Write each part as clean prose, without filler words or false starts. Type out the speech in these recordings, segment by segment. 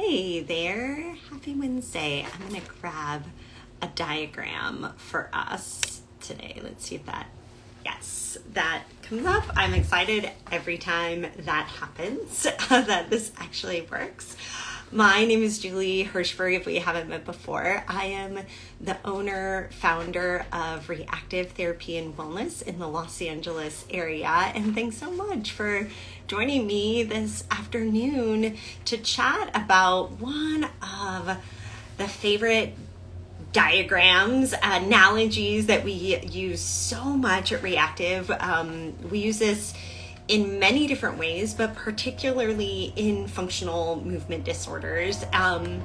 Hey there, happy Wednesday. I'm gonna grab a diagram for us today. Let's see if that comes up. I'm excited every time that happens, that this actually works. My name is Julie Hirschberg, if we haven't met before. I am the owner, founder of Re+active Therapy and Wellness in the Los Angeles area. And thanks so much for joining me this afternoon to chat about one of the favorite diagrams, analogies that we use so much at Re+active. We use this in many different ways, but particularly in functional movement disorders. And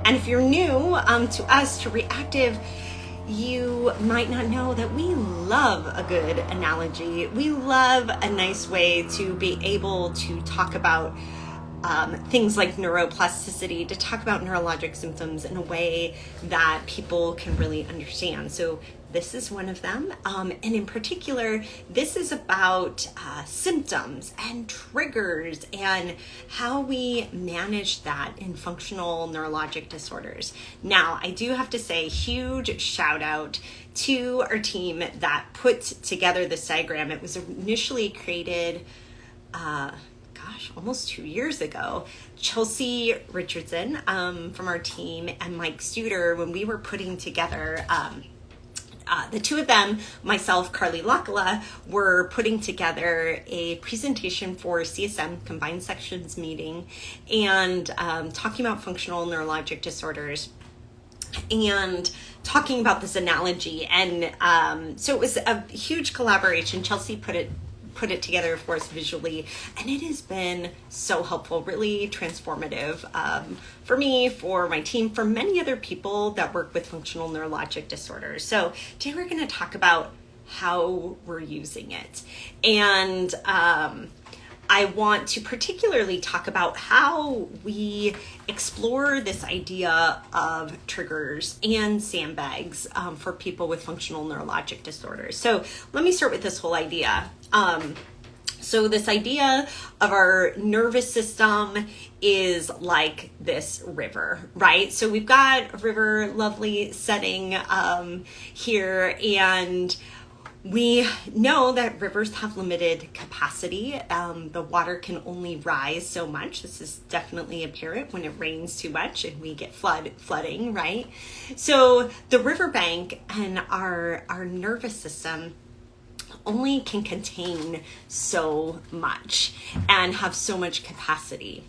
if you're new to us, to Re+active, you might not know that we love a good analogy. We love a nice way to be able to talk about things like neuroplasticity, to talk about neurologic symptoms in a way that people can really understand. So this is one of them. And in particular, this is about symptoms and triggers and how we manage that in functional neurologic disorders. Now, I do have to say, huge shout out to our team that put together this diagram. It was initially created almost 2 years ago. Chelsea Richardson from our team and Mike Studer, when we were putting together the two of them, myself, Carly Lakala, were putting together a presentation for CSM, Combined Sections Meeting, and talking about functional neurologic disorders and talking about this analogy. And so it was a huge collaboration. Chelsea put it together for us visually, and it has been so helpful, really transformative for me, for my team, for many other people that work with functional neurologic disorders. So today we're going to talk about how we're using it. And I want to particularly talk about how we explore this idea of triggers and sandbags for people with functional neurologic disorders. So let me start with this whole idea. So this idea of our nervous system is like this river, right? So we've got a river, lovely setting here, and we know that rivers have limited capacity. The water can only rise so much. This is definitely apparent when it rains too much and we get flooding, right? So the riverbank and our nervous system only can contain so much and have so much capacity.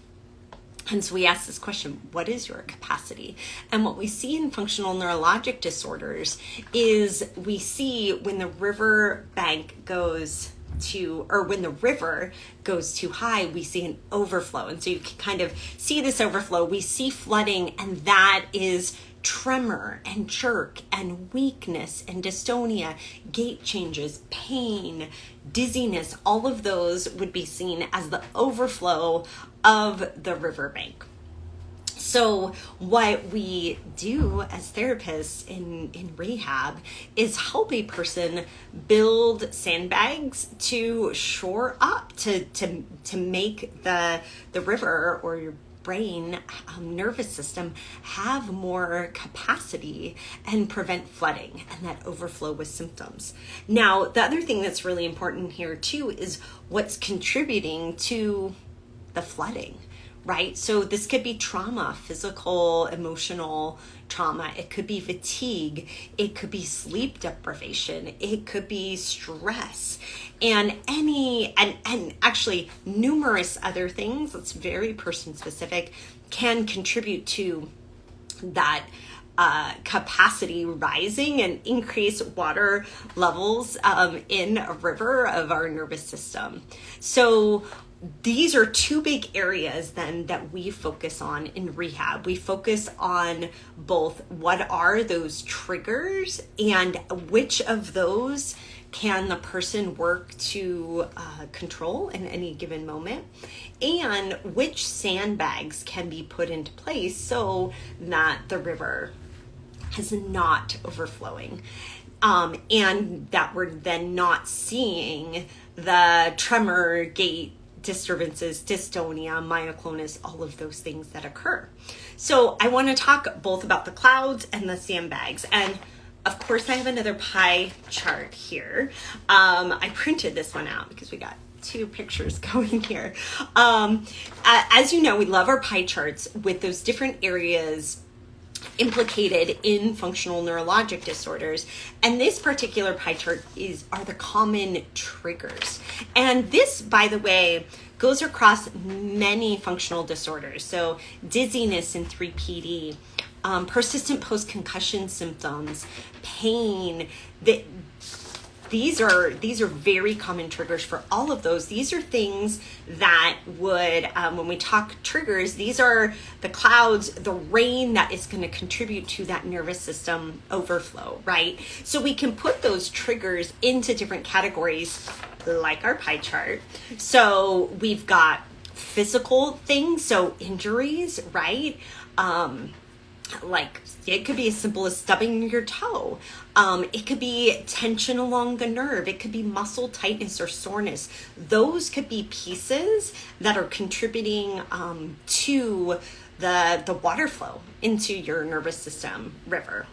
And so we ask this question, what is your capacity? And what we see in functional neurologic disorders is we see when the river bank goes to, or when the river goes too high, we see an overflow. And so you can kind of see this overflow. We see flooding, and that is tremor and jerk and weakness and dystonia, gait changes, pain, dizziness. All of those would be seen as the overflow of the riverbank. So what we do as therapists in rehab is help a person build sandbags to shore up, to make the river or your brain, nervous system have more capacity and prevent flooding and that overflow with symptoms. Now, the other thing that's really important here too is what's contributing to the flooding, right? So this could be trauma, physical, emotional trauma. It could be fatigue. It could be sleep deprivation. It could be stress, and actually numerous other things that's very person specific can contribute to that capacity rising and increase water levels in a river of our nervous system. So these are two big areas then that we focus on in rehab. We focus on both what are those triggers and which of those can the person work to control in any given moment, and which sandbags can be put into place so that the river is not overflowing. And that we're then not seeing the tremor, gait, disturbances, dystonia, myoclonus, all of those things that occur. So I want to talk both about the clouds and the sandbags. And of course, I have another pie chart here. I printed this one out because we got two pictures going here. As you know, we love our pie charts with those different areas implicated in functional neurologic disorders. And this particular pie chart are the common triggers. And this, by the way, goes across many functional disorders. So dizziness and 3PD, persistent post-concussion symptoms, pain, these are very common triggers for all of those. These are things that would, when we talk triggers, these are the clouds, the rain that is going to contribute to that nervous system overflow, right? So we can put those triggers into different categories like our pie chart. So we've got physical things, so injuries, right? Like it could be as simple as stubbing your toe. It could be tension along the nerve. It could be muscle tightness or soreness. Those could be pieces that are contributing to the water flow into your nervous system river.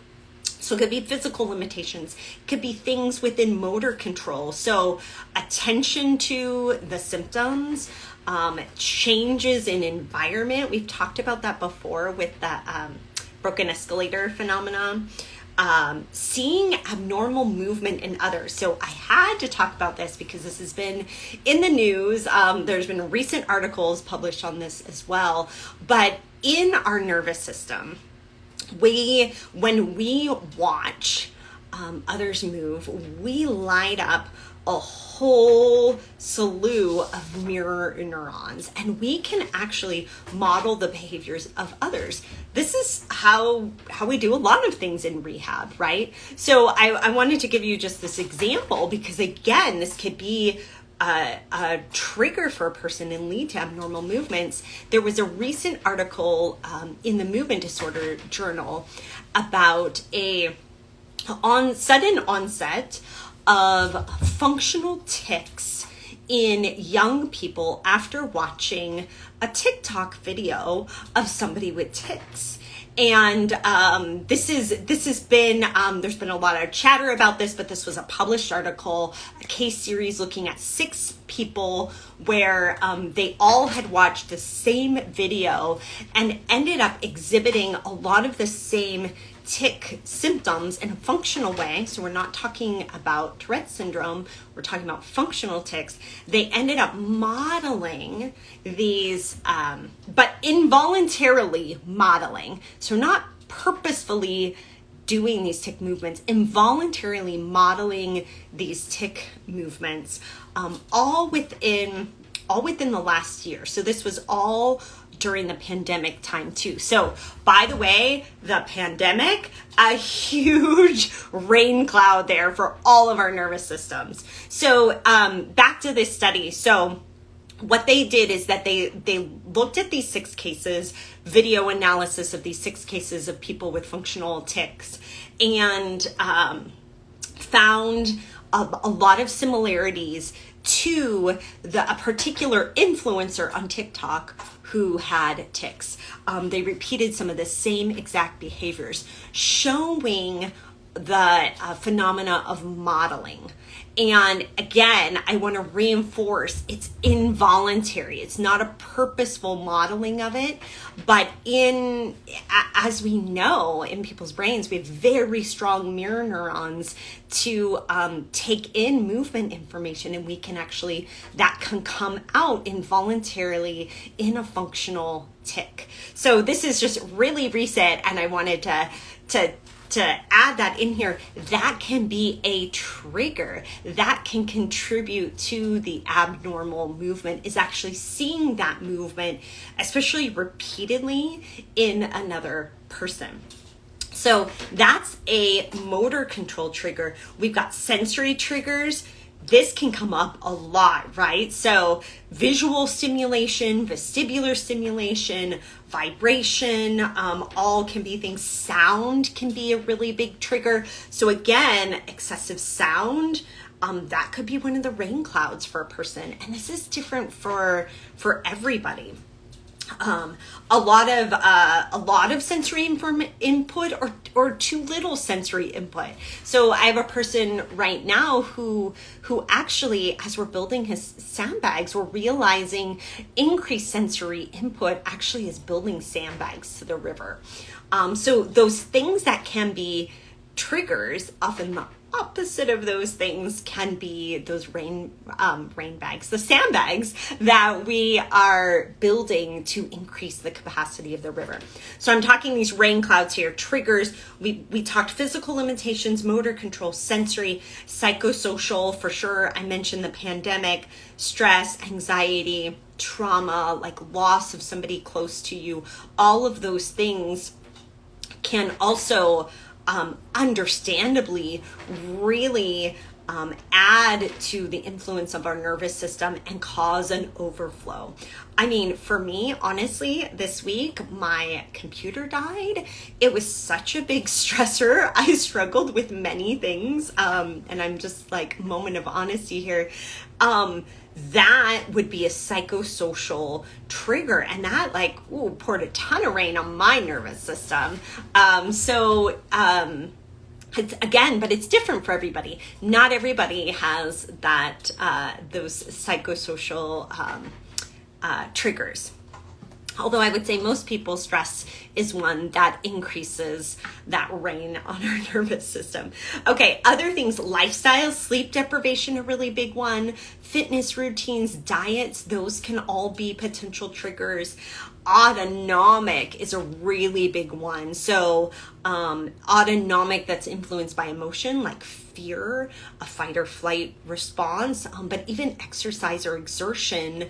So it could be physical limitations. It could be things within motor control. So attention to the symptoms, changes in environment. We've talked about that before with the broken escalator phenomenon. Seeing abnormal movement in others. So I had to talk about this because this has been in the news. There's been recent articles published on this as well. But in our nervous system, when we watch others move, we light up a whole slew of mirror neurons, and we can actually model the behaviors of others. This is how we do a lot of things in rehab, right? So I wanted to give you just this example because, again, this could be a trigger for a person and lead to abnormal movements. There was a recent article in the Movement Disorder Journal about a sudden onset of functional tics in young people after watching a TikTok video of somebody with tics. And this has been, there's been a lot of chatter about this, but this was a published article, a case series looking at 6 people where they all had watched the same video and ended up exhibiting a lot of the same tic symptoms in a functional way. So we're not talking about Tourette's syndrome, we're talking about functional tics. They ended up modeling these, but involuntarily modeling. So not purposefully doing these tic movements, involuntarily modeling these tic movements, all within the last year. So this was all during the pandemic time too. So by the way, the pandemic, a huge rain cloud there for all of our nervous systems. So back to this study. So what they did is that they looked at these 6 cases, video analysis of these 6 cases of people with functional tics, and found a lot of similarities to a particular influencer on TikTok who had tics. They repeated some of the same exact behaviors, showing the phenomena of modeling. And again, I want to reinforce it's involuntary. It's not a purposeful modeling of it, but as we know, in people's brains, we have very strong mirror neurons to take in movement information, and that can come out involuntarily in a functional tic. So this is just really reset, and I wanted to add that in here. That can be a trigger that can contribute to the abnormal movement, is actually seeing that movement, especially repeatedly, in another person. So that's a motor control trigger. We've got sensory triggers. This can come up a lot, right? So visual stimulation, vestibular stimulation, vibration, all can be things. Sound can be a really big trigger. So again, excessive sound that could be one of the rain clouds for a person. And this is different for everybody. A lot of sensory input or too little sensory input. So I have a person right now who actually, as we're building his sandbags, we're realizing increased sensory input actually is building sandbags to the river. So those things that can be triggers, often the opposite of those things can be those rain bags, the sandbags that we are building to increase the capacity of the river. So I'm talking these rain clouds here, triggers. We talked physical limitations, motor control, sensory, psychosocial for sure. I mentioned the pandemic, stress, anxiety, trauma, like loss of somebody close to you. All of those things can also understandably really add to the influence of our nervous system and cause an overflow. I mean, for me, honestly, this week, my computer died. It was such a big stressor. I struggled with many things. And I'm just like, moment of honesty here. That would be a psychosocial trigger, and that poured a ton of rain on my nervous system. It's, again, but it's different for everybody. Not everybody has that those psychosocial triggers. Although I would say most people's stress is one that increases that rain on our nervous system. Okay, other things, lifestyle, sleep deprivation, a really big one, fitness routines, diets, those can all be potential triggers. Autonomic is a really big one. So autonomic that's influenced by emotion, like fear, a fight or flight response, but even exercise or exertion,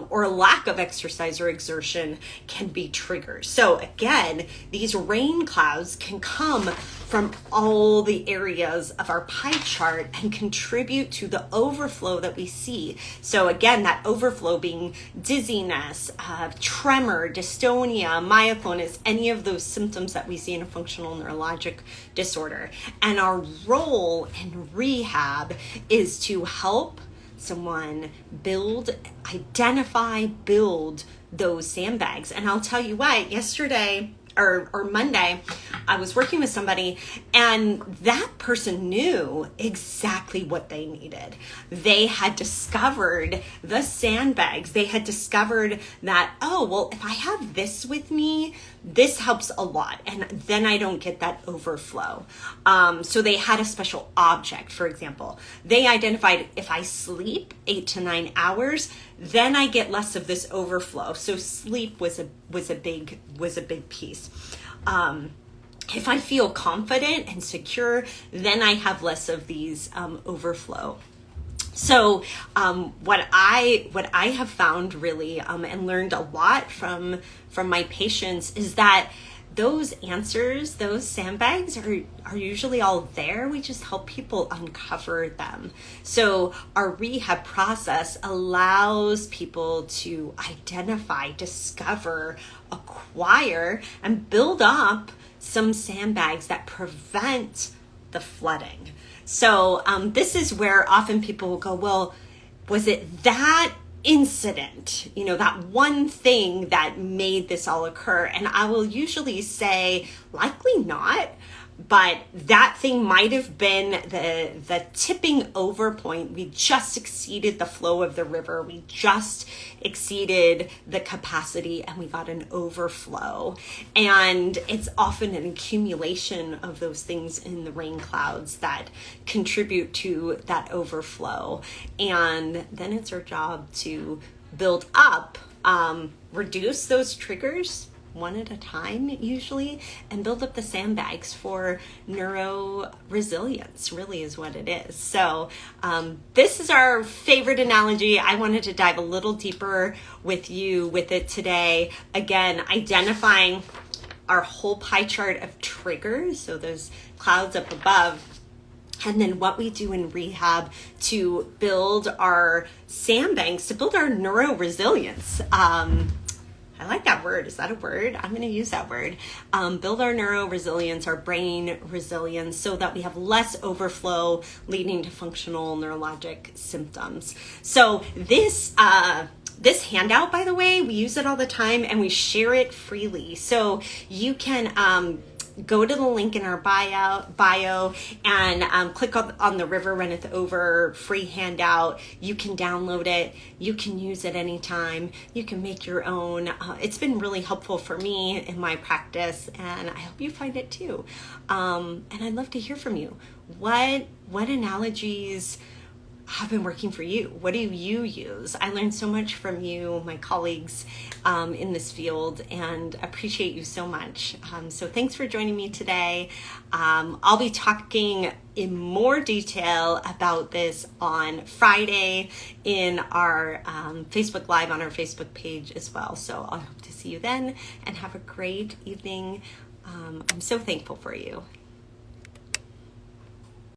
or a lack of exercise or exertion can be triggers. So again, these rain clouds can come from all the areas of our pie chart and contribute to the overflow that we see. So again, that overflow being dizziness, tremor, dystonia, myoclonus, any of those symptoms that we see in a functional neurologic disorder. And our role in rehab is to help someone identify, build those sandbags. And I'll tell you what, yesterday or Monday, I was working with somebody and that person knew exactly what they needed. They had discovered the sandbags. They had discovered that, oh, well, if I have this with me, this helps a lot. And then I don't get that overflow. So they had a special object, for example. They identified if I sleep 8 to 9 hours, then I get less of this overflow. So sleep was a big piece. If I feel confident and secure, then I have less of these overflow. So what I have found really and learned a lot from my patients is that those answers, those sandbags are usually all there. We just help people uncover them. So our rehab process allows people to identify, discover, acquire, and build up some sandbags that prevent the flooding. So this is where often people will go, well, was it that incident, that one thing that made this all occur? And I will usually say, likely not, but that thing might have been the tipping over point. We just exceeded the flow of the river. We just exceeded the capacity and we got an overflow. And it's often an accumulation of those things in the rain clouds that contribute to that overflow. And then it's our job to build up, reduce those triggers one at a time usually, and build up the sandbags for neuro resilience, really is what it is. So this is our favorite analogy. I wanted to dive a little deeper with you with it today. Again, identifying our whole pie chart of triggers, so those clouds up above, and then what we do in rehab to build our sandbags, to build our neuro resilience. I like that word. Is that a word? I'm going to use that word. Build our neuro resilience, our brain resilience, so that we have less overflow leading to functional neurologic symptoms. So this handout, by the way, we use it all the time and we share it freely. So you can go to the link in our bio and click on the River Runneth Over free handout. You can download it. You can use it anytime. You can make your own. It's been really helpful for me in my practice, and I hope you find it too. And I'd love to hear from you. What analogies have been working for you? What do you use? I learned so much from you, my colleagues in this field, and appreciate you so much. So thanks for joining me today. I'll be talking in more detail about this on Friday in our Facebook Live on our Facebook page as well. So I hope to see you then, and have a great evening. I'm so thankful for you.